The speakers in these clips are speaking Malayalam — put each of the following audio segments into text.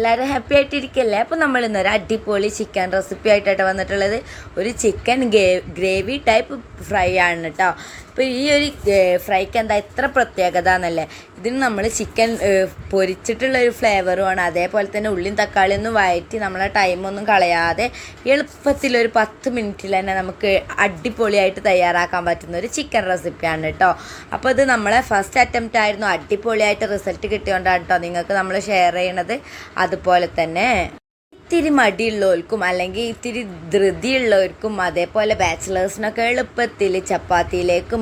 എല്ലാവരും ഹാപ്പി ആയിട്ടിരിക്കല്ലേ? അപ്പോൾ നമ്മൾ ഇന്നൊരു അടിപൊളി ചിക്കൻ റെസിപ്പി ആയിട്ടാണ് വന്നിട്ടുള്ളത്. ഒരു ചിക്കൻ ഗ്രേവി ടൈപ്പ് ഫ്രൈ ആണ് കേട്ടോ. അപ്പോൾ ഈ ഒരു ഫ്രൈക്ക് എന്താ ഇത്ര പ്രത്യേകത എന്നല്ലേ, ഇതിന് നമ്മൾ ചിക്കൻ പൊരിച്ചിട്ടുള്ളൊരു ഫ്ലേവറുമാണ്. അതേപോലെ തന്നെ ഉള്ളിയും തക്കാളിയൊന്നും വഴറ്റി നമ്മളെ ടൈമൊന്നും കളയാതെ എളുപ്പത്തിലൊരു 10 മിനിറ്റിൽ തന്നെ നമുക്ക് അടിപൊളിയായിട്ട് തയ്യാറാക്കാൻ പറ്റുന്ന ഒരു ചിക്കൻ റെസിപ്പിയാണ് കേട്ടോ. അപ്പോൾ ഇത് നമ്മളെ ഫസ്റ്റ് അറ്റംപ്റ്റ് ആയിരുന്നു. അടിപൊളിയായിട്ട് റിസൾട്ട് കിട്ടിയോണ്ടാണ് കേട്ടോ നിങ്ങൾക്ക് നമ്മൾ ഷെയർ ചെയ്യണത്. അതുപോലെ തന്നെ ഇത്തിരി മടിയുള്ളവർക്കും അല്ലെങ്കിൽ ഇത്തിരി ധൃതിയുള്ളവർക്കും അതേപോലെ ബാച്ചിലേഴ്സിനൊക്കെ എളുപ്പത്തിൽ ചപ്പാത്തിയിലേക്കും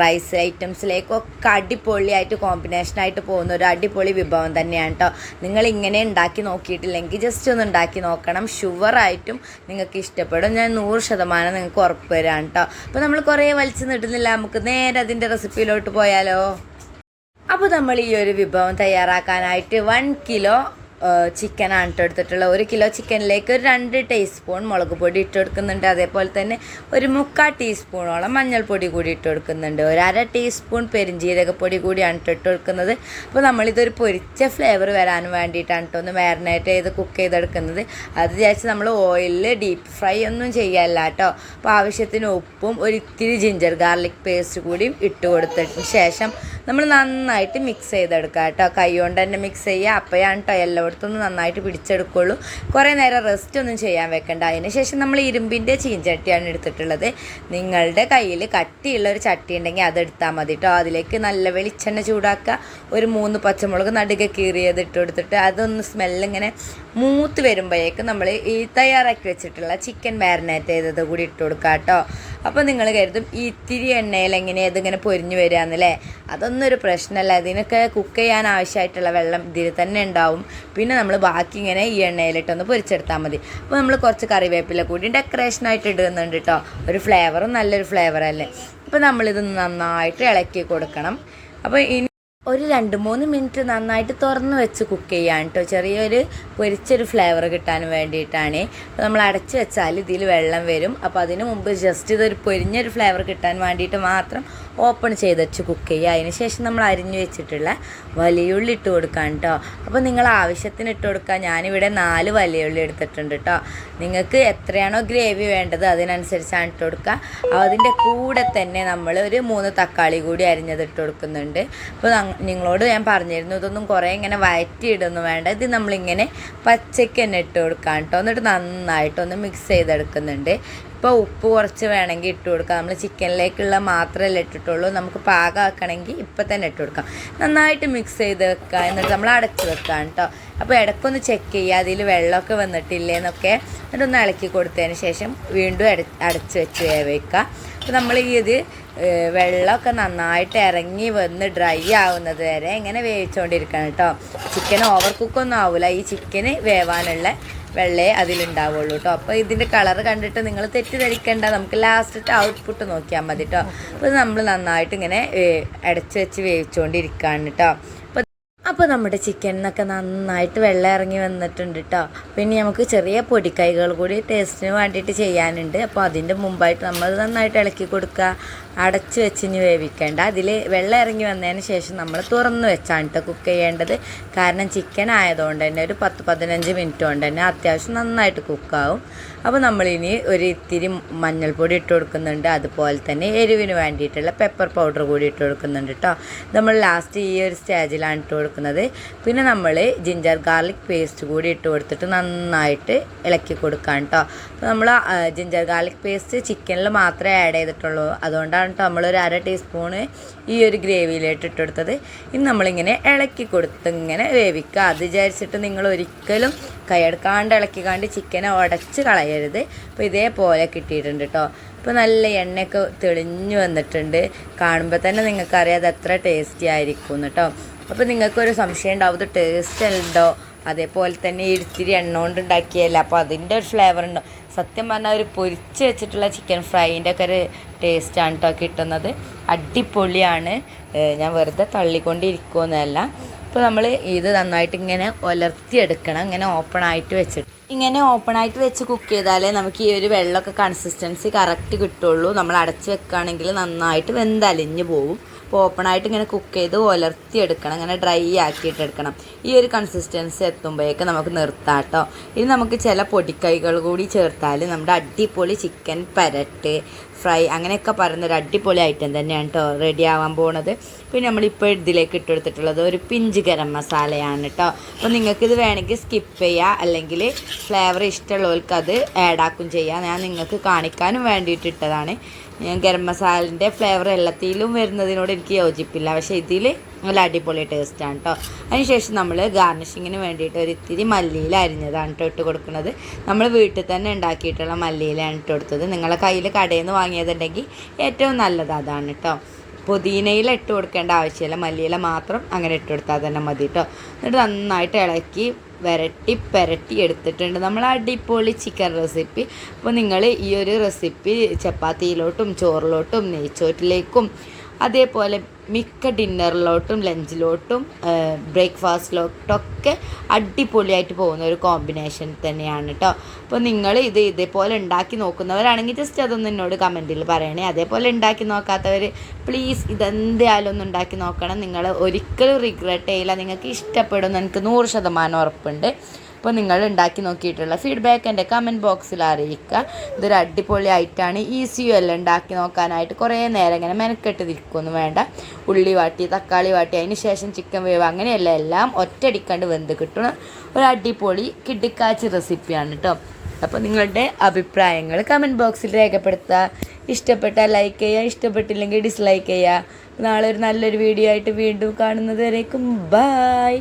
റൈസ് ഐറ്റംസിലേക്കും ഒക്കെ അടിപൊളിയായിട്ട് കോമ്പിനേഷനായിട്ട് പോകുന്ന ഒരു അടിപൊളി വിഭവം തന്നെയാണ് കേട്ടോ. നിങ്ങളിങ്ങനെ ഉണ്ടാക്കി നോക്കിയിട്ടില്ലെങ്കിൽ ജസ്റ്റ് ഒന്ന് ഉണ്ടാക്കി നോക്കണം. ഷുവറായിട്ടും നിങ്ങൾക്ക് ഇഷ്ടപ്പെടും. ഞാൻ 100% നിങ്ങൾക്ക് ഉറപ്പ് തരാം കേട്ടോ. അപ്പോൾ നമ്മൾ കുറേ വലിച്ചു നീട്ടുന്നില്ല, നമുക്ക് നേരെ അതിൻ്റെ റെസിപ്പിയിലോട്ട് പോയാലോ. അപ്പോൾ നമ്മൾ ഈ ഒരു വിഭവം തയ്യാറാക്കാനായിട്ട് 1 കിലോ ചിക്കനാണ് ഇട്ട് എടുത്തിട്ടുള്ള. 1 കിലോ ചിക്കനിലേക്ക് ഒരു 2 ടീസ്പൂൺ മുളക് പൊടി ഇട്ട് കൊടുക്കുന്നുണ്ട്. അതേപോലെ തന്നെ ഒരു 3/4 ടീസ്പൂണോളം മഞ്ഞൾപ്പൊടി കൂടി ഇട്ട് കൊടുക്കുന്നുണ്ട്. ഒരു 1/2 ടീസ്പൂൺ പെരിഞ്ജീരകപ്പൊടി കൂടിയാണ് ഇട്ട് കൊടുക്കുന്നത്. അപ്പോൾ നമ്മളിതൊരു പൊരിച്ച ഫ്ലേവർ വരാൻ വേണ്ടിയിട്ടാണ് കേട്ടോ ഒന്ന് മാരിനേറ്റ് ചെയ്ത് കുക്ക് ചെയ്തെടുക്കുന്നത്. അത് വിചാരിച്ച് നമ്മൾ ഓയിലിൽ ഡീപ്പ് ഫ്രൈ ഒന്നും ചെയ്യാല്ല കേട്ടോ. അപ്പോൾ ആവശ്യത്തിന് ഉപ്പും ഒരു ഇത്തിരി ജിഞ്ചർ ഗാർലിക് പേസ്റ്റ് കൂടിയും ഇട്ട് കൊടുത്തതിന് ശേഷം നമ്മൾ നന്നായിട്ട് മിക്സ് ചെയ്തെടുക്കുക കേട്ടോ. കൈ കൊണ്ട് തന്നെ മിക്സ് ചെയ്യുക. അപ്പോഴാണ് കേട്ടോ എല്ലായിടത്തൊന്നും നന്നായിട്ട് പിടിച്ചെടുക്കുള്ളൂ. കുറേ നേരം റെസ്റ്റ് ഒന്നും ചെയ്യാൻ വെക്കണ്ട. അതിന് ശേഷം നമ്മൾ ഇരുമ്പിൻ്റെ ചീഞ്ചട്ടിയാണ് എടുത്തിട്ടുള്ളത്. നിങ്ങളുടെ കയ്യിൽ കട്ടിയുള്ള ഒരു ചട്ടി ഉണ്ടെങ്കിൽ അതെടുത്താൽ മതി കേട്ടോ. അതിലേക്ക് നല്ല വെളിച്ചെണ്ണ ചൂടാക്കുക. ഒരു 3 പച്ചമുളക് നടുക കീറിയത് ഇട്ട് കൊടുത്തിട്ട് അതൊന്ന് സ്മെല്ലിങ്ങനെ മൂത്ത് വരുമ്പോഴേക്കും നമ്മൾ ഈ തയ്യാറാക്കി വെച്ചിട്ടുള്ള ചിക്കൻ മാരിനേറ്റ് ചെയ്തത് കൂടി ഇട്ട് കൊടുക്കുക കേട്ടോ. അപ്പോൾ നിങ്ങൾ കരുതും ഈ ഇത്തിരി എണ്ണയിൽ എങ്ങനെയാണ് ഇതിങ്ങനെ പൊരിഞ്ഞു വരികയെന്നല്ലേ. അതൊന്നും ഒരു പ്രശ്നമല്ല. ഇതിനൊക്കെ കുക്ക് ചെയ്യാൻ ആവശ്യമായിട്ടുള്ള വെള്ളം ഇതിൽ തന്നെ ഉണ്ടാവും. പിന്നെ നമ്മൾ ബാക്കി ഇങ്ങനെ ഈ എണ്ണയിലിട്ടൊന്ന് പൊരിച്ചെടുത്താൽ മതി. അപ്പോൾ നമ്മൾ കുറച്ച് കറിവേപ്പില കൂടി ഡെക്കറേഷനായിട്ട് ഇടുന്നുണ്ട് കേട്ടോ. ഒരു ഫ്ലേവറും നല്ലൊരു ഫ്ലേവറല്ലേ. അപ്പോൾ നമ്മളിത് നന്നായിട്ട് ഇളക്കി കൊടുക്കണം. അപ്പോൾ ഇനി ഒരു 2-3 മിനിറ്റ് നന്നായിട്ട് തുറന്ന് വെച്ച് കുക്ക് ചെയ്യാൻ കേട്ടോ. ചെറിയൊരു പൊരിച്ചൊരു ഫ്ലേവർ കിട്ടാൻ വേണ്ടിയിട്ടാണ്. അപ്പോൾ നമ്മൾ അടച്ച് വെച്ചാൽ ഇതിൽ വെള്ളം വരും. അപ്പോൾ അതിന് മുമ്പ് ജസ്റ്റ് ഇതൊരു പൊരിഞ്ഞൊരു ഫ്ലേവർ കിട്ടാൻ വേണ്ടിയിട്ട് മാത്രം ഓപ്പൺ ചെയ്ത് വെച്ച് കുക്ക് ചെയ്യുക. അതിന് ശേഷം നമ്മൾ അരിഞ്ഞു വെച്ചിട്ടുള്ള വലിയുള്ളി ഇട്ട് കൊടുക്കാം കേട്ടോ. അപ്പോൾ നിങ്ങൾ ആവശ്യത്തിന് ഇട്ട് കൊടുക്കുക. ഞാനിവിടെ 4 വലിയുള്ളി എടുത്തിട്ടുണ്ട് കേട്ടോ. നിങ്ങൾക്ക് എത്രയാണോ ഗ്രേവി വേണ്ടത് അതിനനുസരിച്ചാണ് ഇട്ട് കൊടുക്കുക. അതിൻ്റെ കൂടെ തന്നെ നമ്മൾ ഒരു 3 തക്കാളി കൂടി അരിഞ്ഞത് ഇട്ട് കൊടുക്കുന്നുണ്ട്. അപ്പോൾ നിങ്ങളോട് ഞാൻ പറഞ്ഞിരുന്നു ഇതൊന്നും കുറേ ഇങ്ങനെ വഴറ്റിയിടൊന്നും വേണ്ട. ഇത് നമ്മളിങ്ങനെ പച്ചയ്ക്ക് തന്നെ ഇട്ട് കൊടുക്കാം കേട്ടോ. എന്നിട്ട് നന്നായിട്ടൊന്ന് മിക്സ് ചെയ്തെടുക്കുന്നുണ്ട്. ഇപ്പോൾ ഉപ്പ് കുറച്ച് വേണമെങ്കിൽ ഇട്ട് കൊടുക്കാം. നമ്മൾ ചിക്കനിലേക്കുള്ള മാത്രമല്ല ഇട്ടിട്ടുള്ളൂ. നമുക്ക് പാകമാക്കണമെങ്കിൽ ഇപ്പം തന്നെ ഇട്ട് കൊടുക്കാം. നന്നായിട്ട് മിക്സ് ചെയ്ത് വെക്കുക. എന്നിട്ട് നമ്മൾ അടച്ച് വെക്കാം കേട്ടോ. അപ്പോൾ ഇടയ്ക്കൊന്ന് ചെക്ക് ചെയ്യുക അതിൽ വെള്ളമൊക്കെ വന്നിട്ടില്ലേന്നൊക്കെ. എന്നിട്ടൊന്ന് ഇളക്കി കൊടുത്തതിന് ശേഷം വീണ്ടും അടച്ച് വെച്ച് വേവിക്കുക. അപ്പോൾ നമ്മൾ ഇത് വെള്ളമൊക്കെ നന്നായിട്ട് ഇറങ്ങി വന്ന് ഡ്രൈ ആവുന്നത് വരെ ഇങ്ങനെ വേവിച്ചുകൊണ്ടിരിക്കണം കേട്ടോ. ചിക്കൻ ഓവർ കുക്കൊന്നും ആവില്ല. ഈ ചിക്കന് വേവാനുള്ള വെള്ളേ അതിലുണ്ടാവുള്ളൂ കേട്ടോ. അപ്പോൾ ഇതിൻ്റെ കളർ കണ്ടിട്ട് നിങ്ങൾ തെറ്റിദ്ധരിക്കേണ്ട. നമുക്ക് ലാസ്റ്റ് ഔട്ട്പുട്ട് നോക്കിയാൽ മതി കേട്ടോ. അപ്പോൾ നമ്മൾ നന്നായിട്ട് ഇങ്ങനെ അടച്ച് വെച്ച് വേവിച്ചുകൊണ്ടിരിക്കുകയാണ് കേട്ടോ. അപ്പോൾ നമ്മുടെ ചിക്കനൊക്കെ നന്നായിട്ട് വെള്ളം ഇറങ്ങി വന്നിട്ടുണ്ട് കേട്ടോ. പിന്നെ നമുക്ക് ചെറിയ പൊടിക്കൈകൾ കൂടി ടേസ്റ്റിന് വേണ്ടിയിട്ട് ചെയ്യാനുണ്ട്. അപ്പോൾ അതിൻ്റെ മുമ്പായിട്ട് നമ്മൾ നന്നായിട്ട് ഇളക്കി കൊടുക്കുക. അടച്ച് വെച്ചിന് വേവിക്കേണ്ട. അതിൽ വെള്ളം ഇറങ്ങി വന്നതിന് ശേഷം നമ്മൾ തുറന്ന് വെച്ചാണ് കേട്ടോ കുക്ക് ചെയ്യേണ്ടത്. കാരണം ചിക്കൻ ആയതുകൊണ്ട് തന്നെ ഒരു 10-15 മിനിറ്റ് കൊണ്ട് തന്നെ അത്യാവശ്യം നന്നായിട്ട് കുക്കാവും. അപ്പോൾ നമ്മളിനി ഒരു ഇത്തിരി മഞ്ഞൾപ്പൊടി ഇട്ട് കൊടുക്കുന്നുണ്ട്. അതുപോലെ തന്നെ എരിവിന് വേണ്ടിയിട്ടുള്ള പെപ്പർ പൗഡർ കൂടി ഇട്ട് കൊടുക്കുന്നുണ്ട് കേട്ടോ. നമ്മൾ ലാസ്റ്റ് ഈ ഒരു സ്റ്റേജിലാണ് ഇട്ട് കൊടുക്കുന്നത്. പിന്നെ നമ്മൾ ജിഞ്ചർ ഗാർലിക് പേസ്റ്റ് കൂടി ഇട്ട് കൊടുത്തിട്ട് നന്നായിട്ട് ഇളക്കി കൊടുക്കാം കേട്ടോ. അപ്പോൾ നമ്മൾ ജിഞ്ചർ ഗാർലിക് പേസ്റ്റ് ചിക്കനിൽ മാത്രമേ ആഡ് ചെയ്തിട്ടുള്ളൂ. അതുകൊണ്ടാണ് കേട്ടോ നമ്മളൊരു 1/2 ടീസ്പൂണ് ഈ ഒരു ഗ്രേവിയിലേക്ക് ഇട്ടെടുത്തത്. ഇനി നമ്മളിങ്ങനെ ഇളക്കി കൊടുത്ത് ഇങ്ങനെ വേവിക്കുക. അത് വിചാരിച്ചിട്ട് നിങ്ങൾ ഒരിക്കലും കൈയെടുക്കാണ്ട് ഇളക്കിക്കാണ്ട് ചിക്കനെ ഉടച്ച് കളയരുത്. അപ്പോൾ ഇതേപോലെ കിട്ടിയിട്ടുണ്ട് കേട്ടോ. ഇപ്പോൾ നല്ല എണ്ണയൊക്കെ തെളിഞ്ഞു വന്നിട്ടുണ്ട്. കാണുമ്പോൾ തന്നെ നിങ്ങൾക്കറിയാം അത് എത്ര ടേസ്റ്റി ആയിരിക്കും കേട്ടോ. അപ്പോൾ നിങ്ങൾക്കൊരു സംശയം ഉണ്ടാവും ഇത് ടേസ്റ്റ് ഉണ്ടോ, അതേപോലെ തന്നെ ഇത്തിരി എണ്ണ കൊണ്ട് ഉണ്ടാക്കിയല്ല അപ്പോൾ അതിൻ്റെ ഒരു ഫ്ലേവർ ഉണ്ടോ. സത്യം പറഞ്ഞാൽ ഒരു പൊരിച്ച് വെച്ചിട്ടുള്ള ചിക്കൻ ഫ്രൈൻ്റെ ഒക്കെ ഒരു ടേസ്റ്റാണ് കേട്ടോ കിട്ടുന്നത്. അടിപൊളിയാണ്. ഞാൻ വെറുതെ തള്ളിക്കൊണ്ടിരിക്കുമെന്നല്ല. അപ്പോൾ നമ്മൾ ഇത് നന്നായിട്ട് ഇങ്ങനെ ഉലർത്തിയെടുക്കണം. ഇങ്ങനെ ഓപ്പണായിട്ട് വെച്ച് കുക്ക് ചെയ്താലേ നമുക്ക് ഈ ഒരു വെള്ളമൊക്കെ കൺസിസ്റ്റൻസി കറക്റ്റ് കിട്ടുള്ളൂ. നമ്മൾ അടച്ച് വെക്കുകയാണെങ്കിൽ നന്നായിട്ട് വെന്തലിഞ്ഞ് പോവും. അപ്പോൾ ഓപ്പണായിട്ട് ഇങ്ങനെ കുക്ക് ചെയ്ത് ഉലർത്തിയെടുക്കണം, അങ്ങനെ ഡ്രൈ ആക്കിയിട്ടെടുക്കണം. ഈ ഒരു കൺസിസ്റ്റൻസി എത്തുമ്പോഴേക്ക് നമുക്ക് നിർത്താം കേട്ടോ. ഇനി നമുക്ക് ചില പൊടിക്കൈകൾ കൂടി ചേർത്താൽ നമ്മുടെ അടിപൊളി ചിക്കൻ പെരട്ട് ഫ്രൈ അങ്ങനെയൊക്കെ പറയുന്നൊരു അടിപൊളി ഐറ്റം തന്നെയാണ് കേട്ടോ റെഡി ആവാൻ പോണത്. പിന്നെ നമ്മളിപ്പോൾ ഇതിലേക്ക് ഇട്ടെടുത്തിട്ടുള്ളത് ഒരു പിഞ്ച് ഗരം മസാലയാണ് കേട്ടോ. അപ്പോൾ നിങ്ങൾക്കിത് വേണമെങ്കിൽ സ്കിപ്പ് ചെയ്യുക, അല്ലെങ്കിൽ ഫ്ലേവർ ഇഷ്ടമുള്ളവർക്ക് അത് ആഡാക്കും ചെയ്യാം. ഞാൻ നിങ്ങൾക്ക് കാണിക്കാനും വേണ്ടിയിട്ട് ഇട്ടതാണ്. ഞാൻ ഗരം മസാലൻ്റെ ഫ്ലേവർ എല്ലാത്തിലും വരുന്നതിനോട് എനിക്ക് യോജിപ്പില്ല, പക്ഷേ ഇതിൽ നല്ല അടിപൊളി ടേസ്റ്റാണ് കേട്ടോ. അതിനുശേഷം നമ്മൾ ഗാർണിഷിങ്ങിന് വേണ്ടിയിട്ട് ഒരു ഇത്തിരി മല്ലിയില അരിഞ്ഞതാണ് കേട്ടോ ഇട്ട് കൊടുക്കുന്നത്. നമ്മൾ വീട്ടിൽ തന്നെ ഉണ്ടാക്കിയിട്ടുള്ള മല്ലിയിലാണ് ഇട്ട് കൊടുത്തത്. നിങ്ങളെ കയ്യിൽ കടയിൽ നിന്ന് വാങ്ങിയതുണ്ടെങ്കിൽ ഏറ്റവും നല്ലത് അതാണ് കേട്ടോ. പുതിനയില ഇട്ട് കൊടുക്കേണ്ട ആവശ്യമില്ല, മല്ലിയില മാത്രം അങ്ങനെ ഇട്ട് കൊടുത്താൽ തന്നെ മതി കേട്ടോ. എന്നിട്ട് നന്നായിട്ട് ഇളക്കി പെരട്ടി എടുത്തിട്ടുണ്ട് നമ്മൾ അടിപൊളി ചിക്കൻ റെസിപ്പി. അപ്പോൾ നിങ്ങൾ ഈ ഒരു റെസിപ്പി ചപ്പാത്തിയിലോട്ടും ചോറിലോട്ടും നെയ്ച്ചോറ്റിലേക്കും അതേപോലെ മിക്ക ഡിന്നറിലോട്ടും ലഞ്ചിലോട്ടും ബ്രേക്ക്ഫാസ്റ്റിലോട്ടൊക്കെ അടിപൊളിയായിട്ട് പോകുന്ന ഒരു കോമ്പിനേഷൻ തന്നെയാണ് കേട്ടോ. അപ്പോൾ നിങ്ങൾ ഇതേപോലെ ഉണ്ടാക്കി നോക്കുന്നവരാണെങ്കിൽ ജസ്റ്റ് അതൊന്നും എന്നോട് കമൻറ്റിൽ പറയണേ. അതേപോലെ ഉണ്ടാക്കി നോക്കാത്തവർ പ്ലീസ് ഇതെന്തായാലും ഒന്ന് ഉണ്ടാക്കി നോക്കണം. നിങ്ങൾ ഒരിക്കലും റിഗ്രറ്റ് ചെയ്യില്ല, നിങ്ങൾക്ക് ഇഷ്ടപ്പെടുമെന്ന് എനിക്ക് 100% ഉറപ്പുണ്ട്. അപ്പോൾ നിങ്ങൾ ഉണ്ടാക്കി നോക്കിയിട്ടുള്ള ഫീഡ്ബാക്ക് എൻ്റെ കമൻറ്റ് ബോക്സിൽ അറിയിക്കുക. ഇതൊരു അടിപൊളി ആയിട്ടാണ്, ഈസിയും അല്ല ഉണ്ടാക്കി നോക്കാനായിട്ട്. കുറേ നേരം ഇങ്ങനെ മെനക്കെട്ട് നിൽക്കൊന്നും വേണ്ട. ഉള്ളി വാട്ടി തക്കാളി വാട്ടി അതിന് ശേഷം ചിക്കൻ വേവ് അങ്ങനെയല്ല, എല്ലാം ഒറ്റയടിക്കണ്ട് വെന്ത് കിട്ടുന്ന ഒരു അടിപൊളി കിടുക്കാച്ചി റെസിപ്പിയാണ് കേട്ടോ. അപ്പോൾ നിങ്ങളുടെ അഭിപ്രായങ്ങൾ കമൻറ്റ് ബോക്സിൽ രേഖപ്പെടുത്തുക. ഇഷ്ടപ്പെട്ടാൽ ലൈക്ക് ചെയ്യുക, ഇഷ്ടപ്പെട്ടില്ലെങ്കിൽ ഡിസ്ലൈക്ക് ചെയ്യുക. നാളെ ഒരു നല്ലൊരു വീഡിയോ ആയിട്ട് വീണ്ടും കാണുന്നത് വരേക്കും ബായ്.